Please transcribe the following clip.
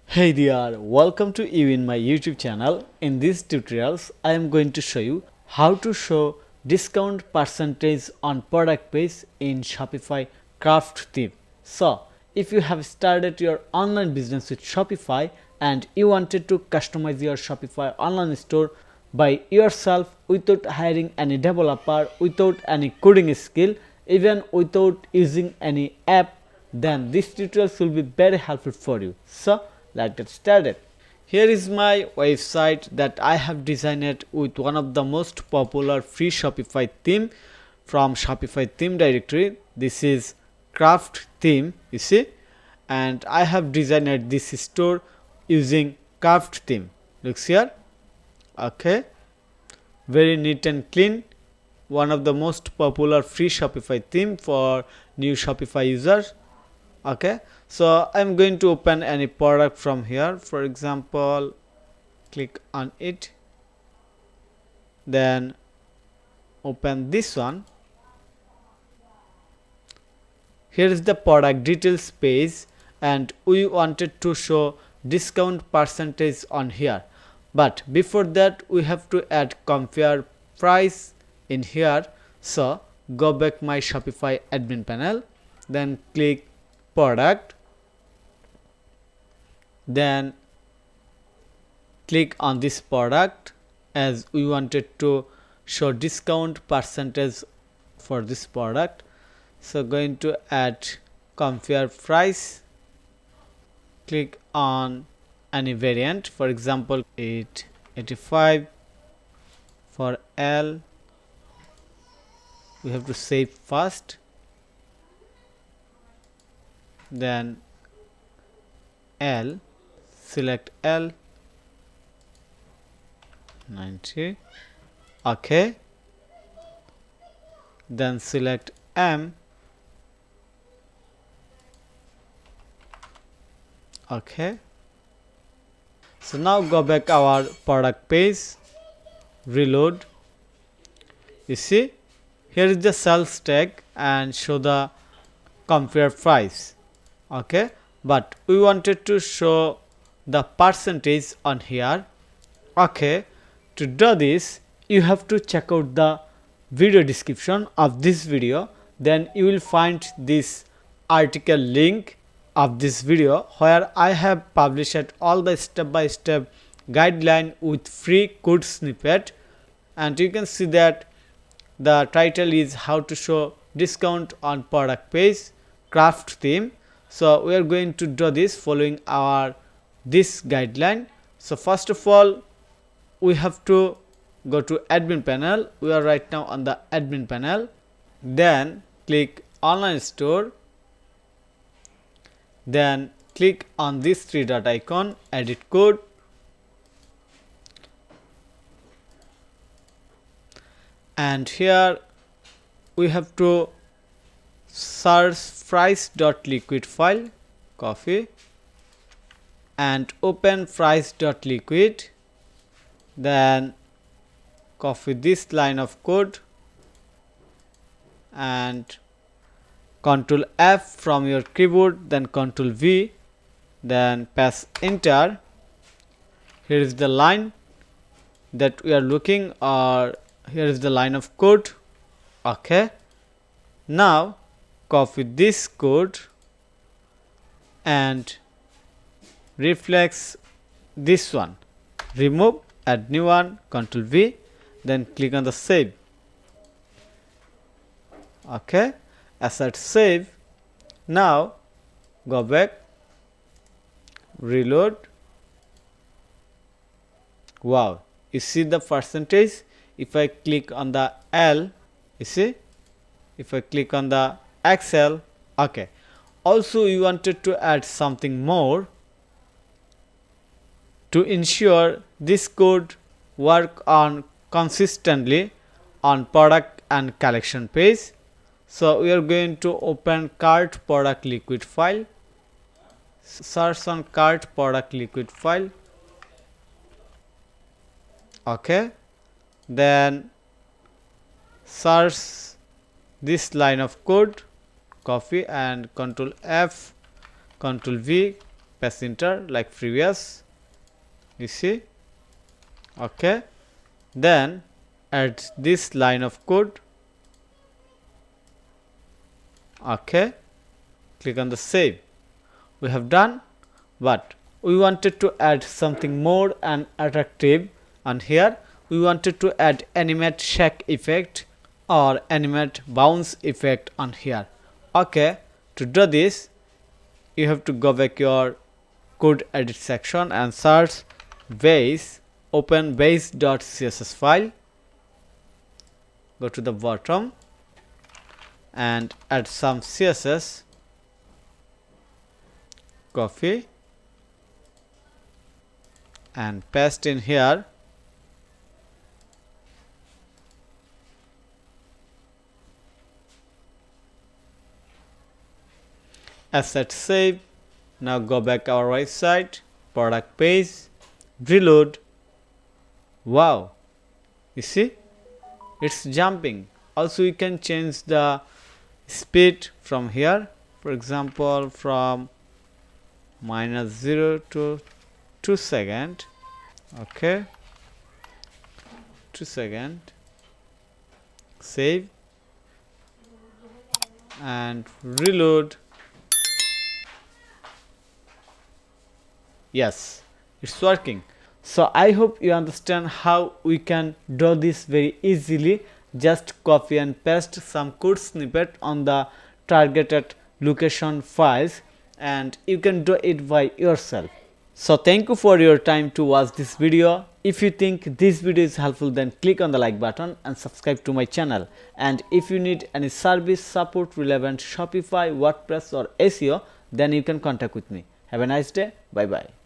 Hey there, welcome to you in my YouTube channel. In these tutorials, I am going to show you how to show discount percentage on product page in Shopify craft theme. So, if you have started your online business with Shopify and you wanted to customize your Shopify online store by yourself without hiring any developer, without any coding skill, even without using any app, then this tutorial will be very helpful for you. So let's get started. Here is my website that I have designed with one of the most popular free Shopify theme from Shopify theme directory. This is craft theme, you see, and I have designed this store using craft theme. Looks here. Okay, very neat and clean. One of the most popular free Shopify theme for new Shopify users. Okay, so I'm going to open any product from here. For example, click on it, then open this one. Here is the product details page, and we wanted to show discount percentage on here, but before that we have to add compare price in here. So go back my Shopify admin panel, then click product, then click on this product as we wanted to show discount percentage for this product. So going to add compare price, click on any variant, for example 885 for L. We have to save first, then L, select L 90. Okay, then select M. Okay, so now go back our product page, reload. You see here is the sales tag and show the compare price. Okay, but we wanted to show the percentage on here. Okay, to do this you have to check out the video description of this video, then you will find this article link of this video where I have published all the step by step guideline with free code snippet, and you can see that the title is how to show discount on product page craft theme. So we are going to do this following our this guideline. So first of all we have to go to admin panel. We are right now on the admin panel, then click online store, then click on this three dot icon, edit code, and here we have to search price.liquid file, copy, and open price.liquid, then copy this line of code and Ctrl F from your keyboard, then Ctrl V, then press enter. Here is the line that we are looking, or here is the line of code. Okay, now copy this code and reflex this one, remove, add new one, Ctrl V, then click on the save. Okay, asset save. Now go back, reload. Wow, you see the percentage. If I click on the L, you see, if I click on the XL. Okay, also you wanted to add something more to ensure this code work on consistently on product and collection page. So we are going to open cart product liquid file, search on cart product liquid file. Okay, then search this line of code, copy, and Ctrl F, Ctrl V, press enter like previous, you see. Okay, then add this line of code. Okay, click on the save. We have done, but we wanted to add something more and attractive, and here we wanted to add animate shake effect or animate bounce effect on here. Okay, to do this you have to go back your code edit section and search base, open base.css file, go to the bottom and add some CSS, copy and paste in here. Asset save. Now go back our website, product page, reload. Wow, you see it's jumping. Also you can change the speed from here, for example from -0 to 2 second. Okay, 2 second, save and reload. Yes, it's working. So I hope you understand how we can do this very easily. Just copy and paste some code snippet on the targeted location files and you can do it by yourself. So thank you for your time to watch this video. If you think this video is helpful, then click on the like button and subscribe to my channel. And if you need any service support relevant Shopify, WordPress or SEO, then you can contact with me. Have a nice day. Bye bye.